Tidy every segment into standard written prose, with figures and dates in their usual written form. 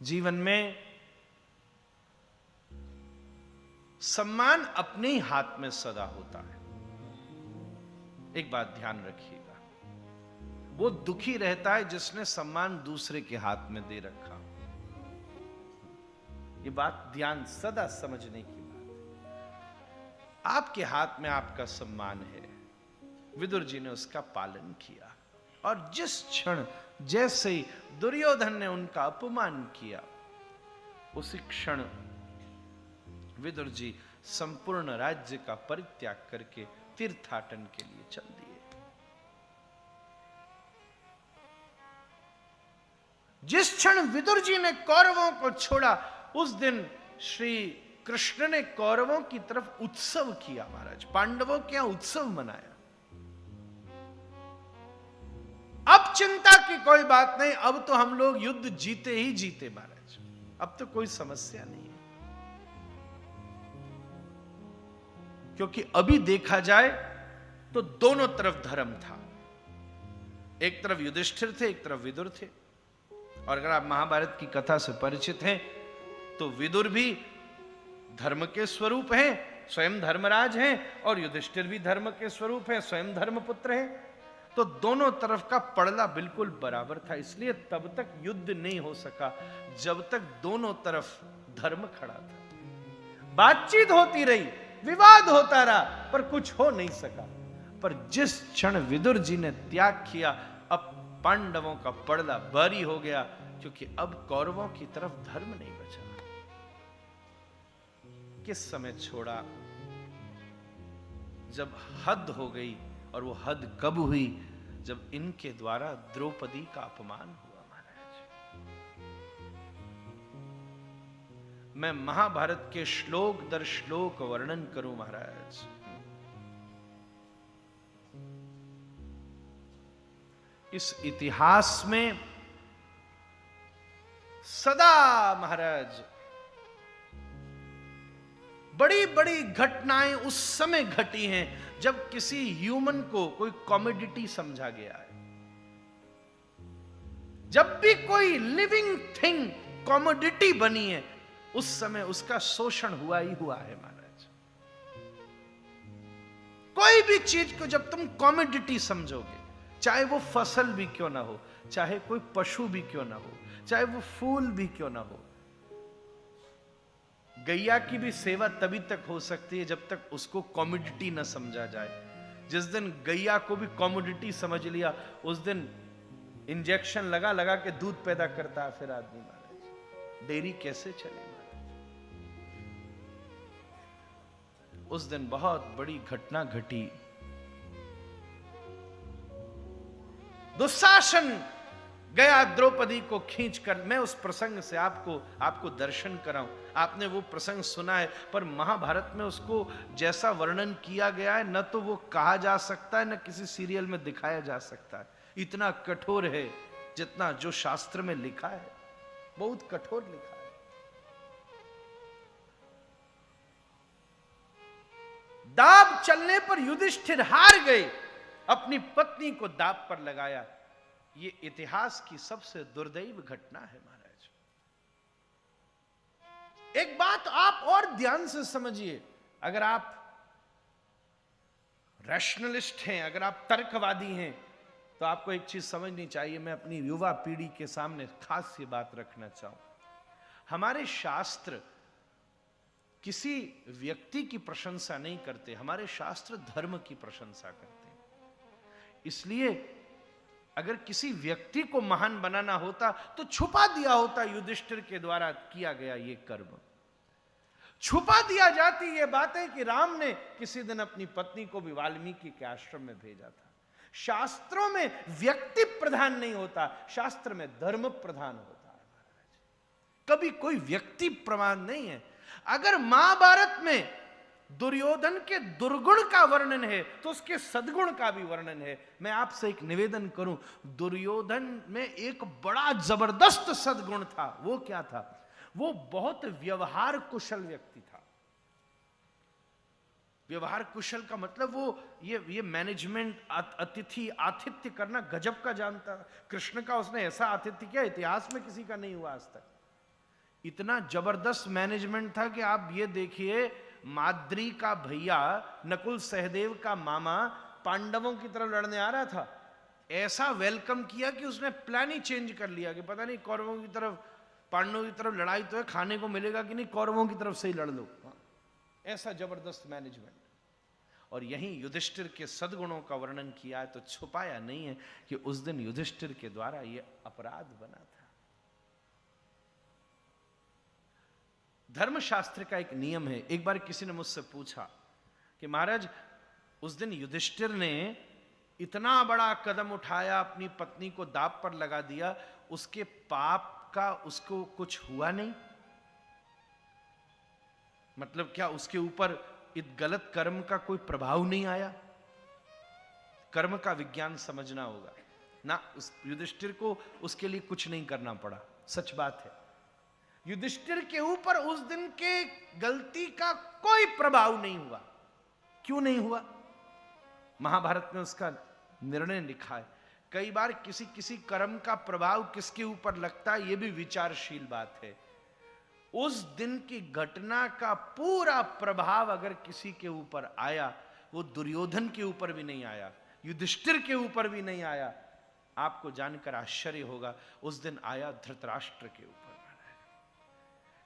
जीवन में सम्मान अपने ही हाथ में सदा होता है। एक बात ध्यान रखिएगा, वो दुखी रहता है जिसने सम्मान दूसरे के हाथ में दे रखा। ये बात ध्यान सदा समझने की बात है। आपके हाथ में आपका सम्मान है, विदुर जी ने उसका पालन किया, और जिस क्षण जैसे ही दुर्योधन ने उनका अपमान किया, उसी क्षण विदुर जी संपूर्ण राज्य का परित्याग करके तीर्थाटन के लिए चल दिए। जिस क्षण विदुर जी ने कौरवों को छोड़ा, उस दिन श्री कृष्ण ने कौरवों की तरफ उत्सव किया। महाराज, पांडवों के यहां उत्सव मनाया। अब चिंता की कोई बात नहीं, अब तो हम लोग युद्ध जीते ही जीते महाराज, अब तो कोई समस्या नहीं है। क्योंकि अभी देखा जाए तो दोनों तरफ धर्म था। एक तरफ युधिष्ठिर थे, एक तरफ विदुर थे। और अगर आप महाभारत की कथा से परिचित हैं तो विदुर भी धर्म के स्वरूप हैं, स्वयं धर्मराज हैं, और युधिष्ठिर भी धर्म के स्वरूप हैं, स्वयं धर्मपुत्र हैं। तो दोनों तरफ का पड़ला बिल्कुल बराबर था। इसलिए तब तक युद्ध नहीं हो सका जब तक दोनों तरफ धर्म खड़ा था। बातचीत होती रही, विवाद होता रहा, पर कुछ हो नहीं सका। पर जिस क्षण विदुर जी ने त्याग किया, अब पांडवों का पड़ला भारी हो गया, क्योंकि अब कौरवों की तरफ धर्म नहीं बचा। किस समय छोड़ा? जब हद हो गई। और वो हद कब हुई? जब इनके द्वारा द्रौपदी का अपमान हुआ। महाराज, मैं महाभारत के श्लोक दर श्लोक वर्णन करूं महाराज, इस इतिहास में सदा महाराज बड़ी बड़ी घटनाएं उस समय घटी हैं जब किसी ह्यूमन को कोई कॉमोडिटी समझा गया है। जब भी कोई लिविंग थिंग कॉमोडिटी बनी है, उस समय उसका शोषण हुआ ही हुआ है महाराज। कोई भी चीज को जब तुम कॉमोडिटी समझोगे, चाहे वो फसल भी क्यों ना हो, चाहे कोई पशु भी क्यों ना हो, चाहे वो फूल भी क्यों ना हो। गैया की भी सेवा तभी तक हो सकती है जब तक उसको कॉमोडिटी न समझा जाए। जिस दिन गैया को भी कॉमोडिटी समझ लिया, उस दिन इंजेक्शन लगा लगा के दूध पैदा करता है फिर आदमी। महाराज, डेयरी कैसे चले महाराज? उस दिन बहुत बड़ी घटना घटी। दुशासन गया द्रौपदी को खींचकर। मैं उस प्रसंग से आपको दर्शन कराऊं। आपने वो प्रसंग सुना है, पर महाभारत में उसको जैसा वर्णन किया गया है, न तो वो कहा जा सकता है, न किसी सीरियल में दिखाया जा सकता है। इतना कठोर है जितना जो शास्त्र में लिखा है, बहुत कठोर लिखा है। दाव चलने पर युधिष्ठिर हार गए, अपनी पत्नी को दाव पर लगाया। ये इतिहास की सबसे दुर्दैव घटना है महाराज। एक बात आप और ध्यान से समझिए, अगर आप रैशनलिस्ट हैं, अगर आप तर्कवादी हैं, तो आपको एक चीज समझनी चाहिए। मैं अपनी युवा पीढ़ी के सामने खास ये बात रखना चाहूं। हमारे शास्त्र किसी व्यक्ति की प्रशंसा नहीं करते, हमारे शास्त्र धर्म की प्रशंसा करते हैं। इसलिए अगर किसी व्यक्ति को महान बनाना होता तो छुपा दिया होता युधिष्ठिर के द्वारा किया गया ये कर्म। छुपा दिया जाती ये बातें कि राम ने किसी दिन अपनी पत्नी को भी वाल्मीकि के आश्रम में भेजा था। शास्त्रों में व्यक्ति प्रधान नहीं होता, शास्त्र में धर्म प्रधान होता है महाराज। कभी कोई व्यक्ति प्रमाण नहीं है। अगर महाभारत में दुर्योधन के दुर्गुण का वर्णन है तो उसके सद्गुण का भी वर्णन है। मैं आपसे एक निवेदन करूं, दुर्योधन में एक बड़ा जबरदस्त सद्गुण था। वो क्या था? वो बहुत व्यवहार कुशल व्यक्ति था। व्यवहार कुशल का मतलब वो ये मैनेजमेंट, अतिथि आतिथ्य करना गजब का जानता। कृष्ण का उसने ऐसा आतिथ्य किया, इतिहास में किसी का नहीं हुआ आज तक। इतना जबरदस्त मैनेजमेंट था कि आप ये देखिए, माद्री का भैया नकुल सहदेव का मामा पांडवों की तरफ लड़ने आ रहा था, ऐसा वेलकम किया कि उसने प्लान ही चेंज कर लिया कि पता नहीं कौरवों की तरफ पांडवों की तरफ लड़ाई तो है, खाने को मिलेगा कि नहीं, कौरवों की तरफ से ही लड़ लो। ऐसा जबरदस्त मैनेजमेंट। और यहीं युधिष्ठिर के सद्गुणों का वर्णन किया है, तो छुपाया नहीं है कि उस दिन युधिष्ठिर के द्वारा यह अपराध बना था। धर्मशास्त्र का एक नियम है। एक बार किसी ने मुझसे पूछा कि महाराज, उस दिन युधिष्ठिर ने इतना बड़ा कदम उठाया, अपनी पत्नी को दांव पर लगा दिया, उसके पाप का उसको कुछ हुआ नहीं? मतलब क्या उसके ऊपर इस गलत कर्म का कोई प्रभाव नहीं आया? कर्म का विज्ञान समझना होगा ना। उस युधिष्ठिर को उसके लिए कुछ नहीं करना पड़ा, सच बात है। युधिष्ठिर के ऊपर उस दिन के गलती का कोई प्रभाव नहीं हुआ। क्यों नहीं हुआ? महाभारत में उसका निर्णय लिखा है। कई बार किसी किसी कर्म का प्रभाव किसके ऊपर लगता है, यह भी विचारशील बात है। उस दिन की घटना का पूरा प्रभाव अगर किसी के ऊपर आया, वो दुर्योधन के ऊपर भी नहीं आया, युधिष्ठिर के ऊपर भी नहीं आया, आपको जानकर आश्चर्य होगा, उस दिन आया धृतराष्ट्र के ऊपर।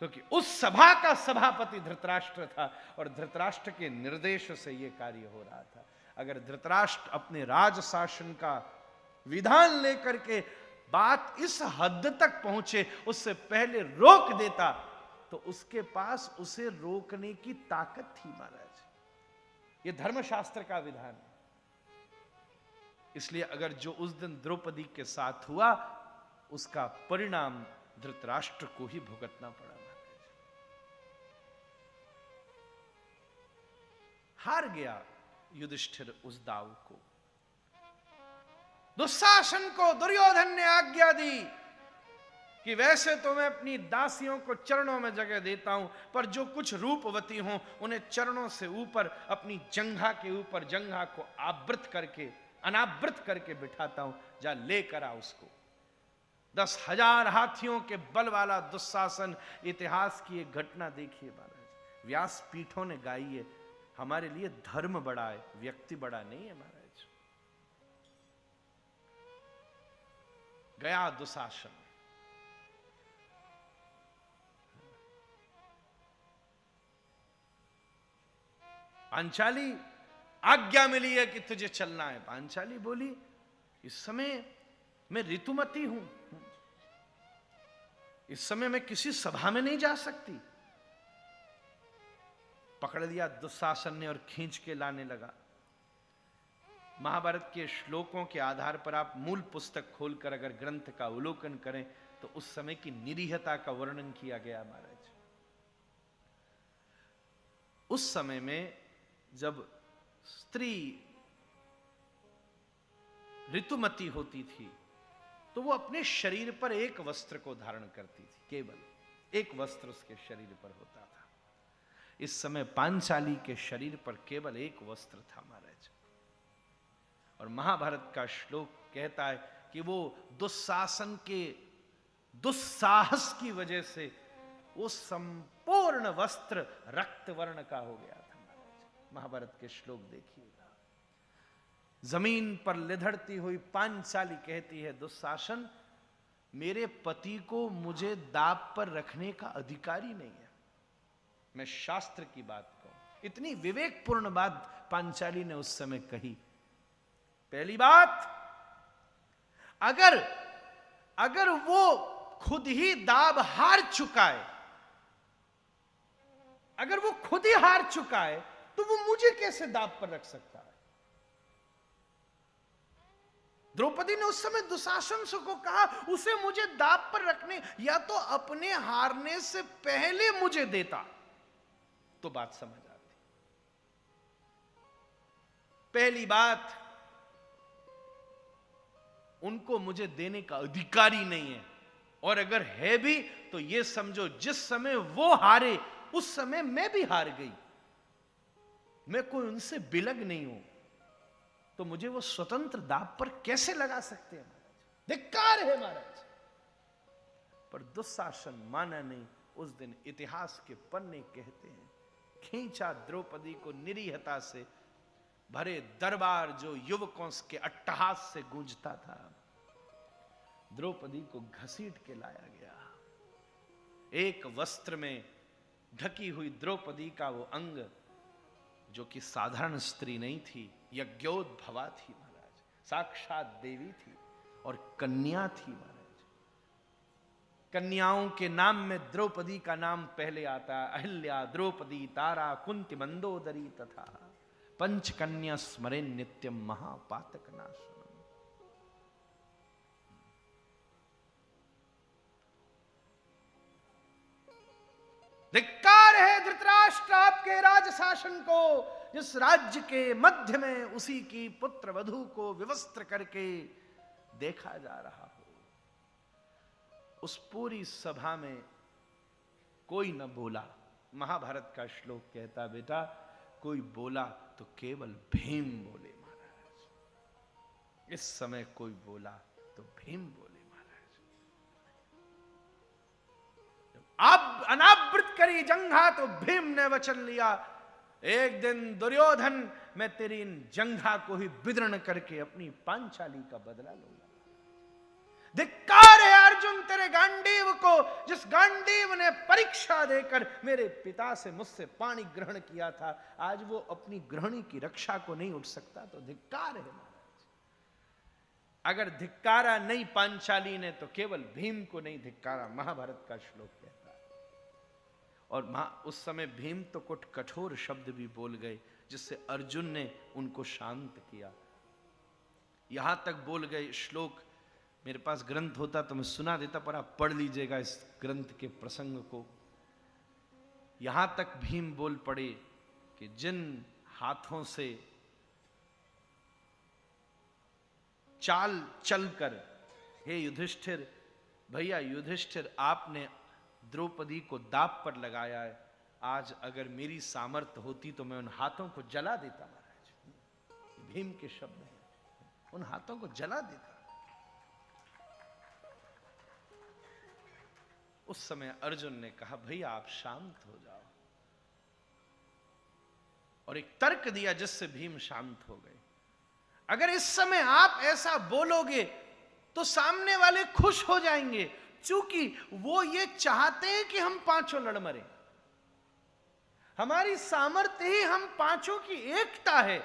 क्योंकि उस सभा का सभापति धृतराष्ट्र था और धृतराष्ट्र के निर्देश से यह कार्य हो रहा था। अगर धृतराष्ट्र अपने राज शासन का विधान लेकर के बात इस हद तक पहुंचे, उससे पहले रोक देता, तो उसके पास उसे रोकने की ताकत थी महाराज। यह धर्मशास्त्र का विधान है। इसलिए अगर जो उस दिन द्रौपदी के साथ हुआ, उसका परिणाम धृतराष्ट्र को ही भुगतना पड़ा। हार गया युधिष्ठिर उस दाव को। दुशासन को दुर्योधन ने आज्ञा दी कि वैसे तो मैं अपनी दासियों को चरणों में जगह देता हूं, पर जो कुछ रूपवती हों उन्हें चरणों से ऊपर अपनी जंघा के ऊपर जंघा को आवृत करके अनावृत करके बिठाता हूं, जा लेकर आ उसको। 10,000 हाथियों के बल वाला दुशासन। इतिहास की एक घटना देखिए महाराज, व्यास पीठों ने गाई है। हमारे लिए धर्म बड़ा है, व्यक्ति बड़ा नहीं है महाराज। गया दुशासन, पांचाली आज्ञा मिली है कि तुझे चलना है। पांचाली बोली, इस समय मैं ऋतुमती हूं, इस समय मैं किसी सभा में नहीं जा सकती। पकड़ लिया दुशासन ने और खींच के लाने लगा। महाभारत के श्लोकों के आधार पर आप मूल पुस्तक खोलकर अगर ग्रंथ का अवलोकन करें तो उस समय की निरीहता का वर्णन किया गया महाराज। उस समय में जब स्त्री ऋतुमती होती थी तो वो अपने शरीर पर एक वस्त्र को धारण करती थी, केवल एक वस्त्र उसके शरीर पर होता था। इस समय पांचाली के शरीर पर केवल एक वस्त्र था महाराज। और महाभारत का श्लोक कहता है कि वो दुशासन के दुस्साहस की वजह से वो संपूर्ण वस्त्र रक्त वर्ण का हो गया था महाराज। महाभारत के श्लोक देखिएगा। जमीन पर लिधड़ती हुई पांचाली कहती है, दुशासन, मेरे पति को मुझे दाब पर रखने का अधिकार ही नहीं है। मैं शास्त्र की बात कहूं, इतनी विवेकपूर्ण बात पांचाली ने उस समय कही। पहली बात, अगर वो खुद ही दाब हार चुका है, अगर वो खुद ही हार चुका है, तो वो मुझे कैसे दाब पर रख सकता है? द्रौपदी ने उस समय दुशासन को कहा, उसे मुझे दाब पर रखने, या तो अपने हारने से पहले मुझे देता तो बात समझ आती। पहली बात, उनको मुझे देने का अधिकार ही नहीं है, और अगर है भी तो यह समझो जिस समय वो हारे उस समय मैं भी हार गई। मैं कोई उनसे बिलग नहीं हूं, तो मुझे वो स्वतंत्र दाब पर कैसे लगा सकते हैं महाराज? धिक्कार है महाराज। पर दुशासन माना नहीं, उस दिन इतिहास के पन्ने कहते हैं, खींचा द्रौपदी को निरीहता से भरे दरबार जो युवकों के अट्टहास से गूंजता था, द्रौपदी को घसीट के लाया गया। एक वस्त्र में ढकी हुई द्रौपदी का वो अंग, जो कि साधारण स्त्री नहीं थी, यज्ञोद्भवा थी महाराज, साक्षात देवी थी और कन्या थी महाराज। कन्याओं के नाम में द्रौपदी का नाम पहले आता है, अहिल्या, द्रौपदी, तारा, कुंती, मंदोदरी तथा पंचकन्या स्मरे नित्यम महापातक नाशनम। धिक्कार है धृतराष्ट्र आपके राज शासन को, जिस राज्य के मध्य में उसी की पुत्र वधू को विवस्त्र करके देखा जा रहा हो। उस पूरी सभा में कोई न बोला। महाभारत का श्लोक कहता, बेटा कोई बोला तो केवल भीम बोले महाराज। इस समय कोई बोला तो भीम बोले महाराज। अब अनावृत करी जंघा तो भीम ने वचन लिया, एक दिन दुर्योधन मैं तेरी इन जंघा को ही विदीर्ण करके अपनी पांचाली का बदला लूंगा। धिक्कार है अर्जुन तेरे गांडीव को, जिस गांडीव ने परीक्षा देकर मेरे पिता से मुझसे पानी ग्रहण किया था, आज वो अपनी ग्रहणी की रक्षा को नहीं उठ सकता, तो धिक्कार है महाराज। अगर धिक्कारा नहीं पांचाली ने तो केवल भीम को नहीं धिक्कारा, महाभारत का श्लोक कहता है। और उस समय भीम तो कुछ कठोर शब्द भी बोल गए, जिससे अर्जुन ने उनको शांत किया। यहां तक बोल गए, श्लोक मेरे पास ग्रंथ होता तो मैं सुना देता, पर आप पढ़ लीजिएगा इस ग्रंथ के प्रसंग को। यहां तक भीम बोल पड़े कि जिन हाथों से चाल चलकर, हे युधिष्ठिर, भैया युधिष्ठिर आपने द्रौपदी को दांव पर लगाया है, आज अगर मेरी सामर्थ्य होती तो मैं उन हाथों को जला देता महाराज। भीम के शब्द हैं, उन हाथों को जला देता। उस समय अर्जुन ने कहा, भैया आप शांत हो जाओ, और एक तर्क दिया जिससे भीम शांत हो गए। अगर इस समय आप ऐसा बोलोगे तो सामने वाले खुश हो जाएंगे, क्योंकि वो ये चाहते हैं कि हम पांचों लड़ मरे। हमारी सामर्थ्य ही हम पांचों की एकता है।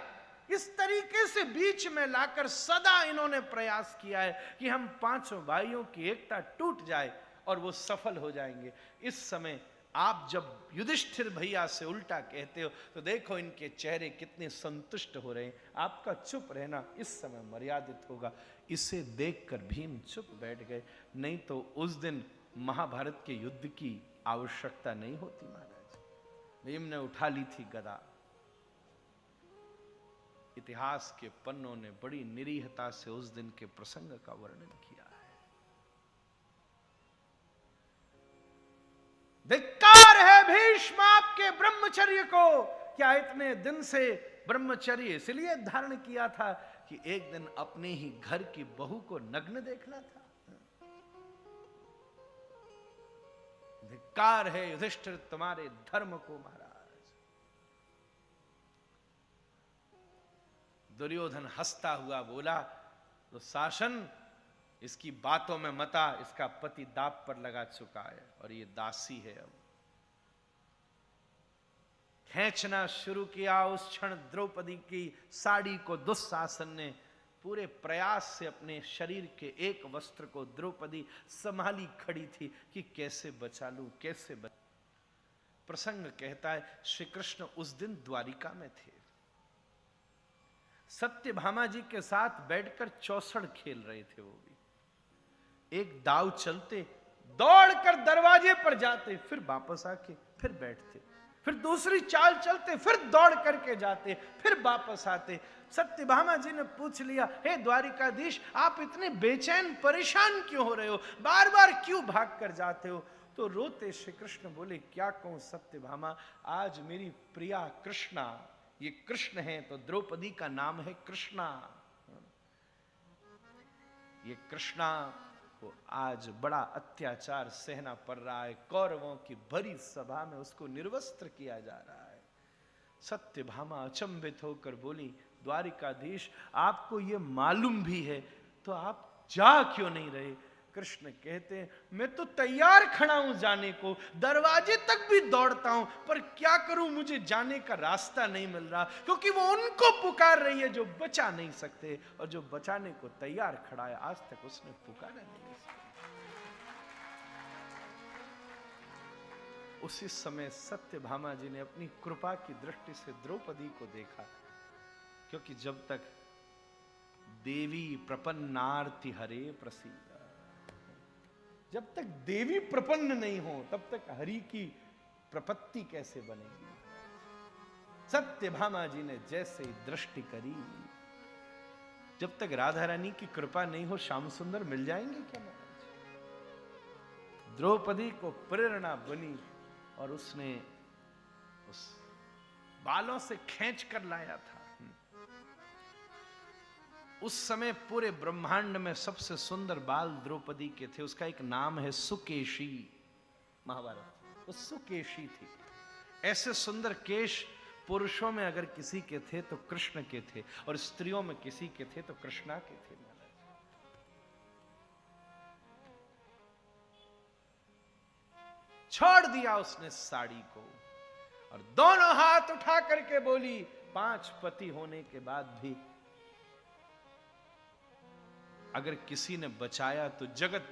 इस तरीके से बीच में लाकर सदा इन्होंने प्रयास किया है कि हम पांचों भाइयों की एकता टूट जाए और वो सफल हो जाएंगे। इस समय आप जब युधिष्ठिर भैया से उल्टा कहते हो तो देखो इनके चेहरे कितने संतुष्ट हो रहे हैं। आपका चुप रहना इस समय मर्यादित होगा। इसे देखकर भीम चुप बैठ गए, नहीं तो उस दिन महाभारत के युद्ध की आवश्यकता नहीं होती महाराज। भीम ने उठा ली थी गदा। इतिहास के पन्नों ने बड़ी निरीहता से उस दिन के प्रसंग का वर्णन किया है। धिक्कार है भीष्म आपके ब्रह्मचर्य को। क्या इतने दिन से ब्रह्मचर्य इसलिए धारण किया था कि एक दिन अपने ही घर की बहू को नग्न देखना था? धिक्कार है युधिष्ठिर तुम्हारे धर्म को महाराज। दुर्योधन हंसता हुआ बोला, तो शासन इसकी बातों में मता, इसका पति दांव पर लगा चुका है और ये दासी है। अब खींचना शुरू किया। उस क्षण द्रौपदी की साड़ी को दुस्शासन ने पूरे प्रयास से अपने शरीर के एक वस्त्र को द्रौपदी संभाली खड़ी थी कि कैसे बचा लूं, कैसे बचा। प्रसंग कहता है श्री कृष्ण उस दिन द्वारिका में थे। सत्यभामा जी के साथ बैठकर चौसड़ खेल रहे थे। वो भी एक दाव चलते, दौड़कर दरवाजे पर जाते, फिर वापस आके फिर बैठते, फिर दूसरी चाल चलते, फिर दौड़ करके जाते, फिर वापस आते। सत्यभामा जी ने पूछ लिया, हे द्वारिकाधीश आप इतने बेचैन परेशान क्यों हो रहे हो, बार बार क्यों भाग कर जाते हो? तो रोते श्री कृष्ण बोले, क्या कहूं सत्यभामा, आज मेरी प्रिया कृष्णा, ये कृष्ण है तो द्रौपदी का नाम है कृष्णा, ये कृष्णा वो आज बड़ा अत्याचार सहना पड़ रहा है, कौरवों की भरी सभा में उसको निर्वस्त्र किया जा रहा है। सत्यभामा अचंभित होकर बोली, द्वारिकाधीश आपको ये मालूम भी है तो आप जा क्यों नहीं रहे? कृष्ण कहते हैं, मैं तो तैयार खड़ा हूं जाने को, दरवाजे तक भी दौड़ता हूं, पर क्या करूं, मुझे जाने का रास्ता नहीं मिल रहा, क्योंकि वो उनको पुकार रही है जो बचा नहीं सकते, और जो बचाने को तैयार खड़ा है आज तक उसने पुकारा नहीं। उसी समय सत्यभामा जी ने अपनी कृपा की दृष्टि से द्रौपदी को देखा, क्योंकि जब तक देवी प्रपन्नार्ति हरे प्रसीद, जब तक देवी प्रपन्न नहीं हो तब तक हरि की प्रपत्ति कैसे बनेगी। सत्यभामा जी ने जैसे ही दृष्टि करी, जब तक राधा रानी की कृपा नहीं हो श्याम सुंदर मिल जाएंगे क्या महाराज? द्रौपदी को प्रेरणा बनी और उसने उस बालों से खींच कर लाया था। उस समय पूरे ब्रह्मांड में सबसे सुंदर बाल द्रौपदी के थे, उसका एक नाम है सुकेशी। महाभारत वो सुकेशी थी। ऐसे सुंदर केश पुरुषों में अगर किसी के थे तो कृष्ण के थे, और स्त्रियों में किसी के थे तो कृष्णा के थे। छोड़ दिया उसने साड़ी को और दोनों हाथ उठा करके बोली, 5 पति होने के बाद भी अगर किसी ने बचाया तो जगत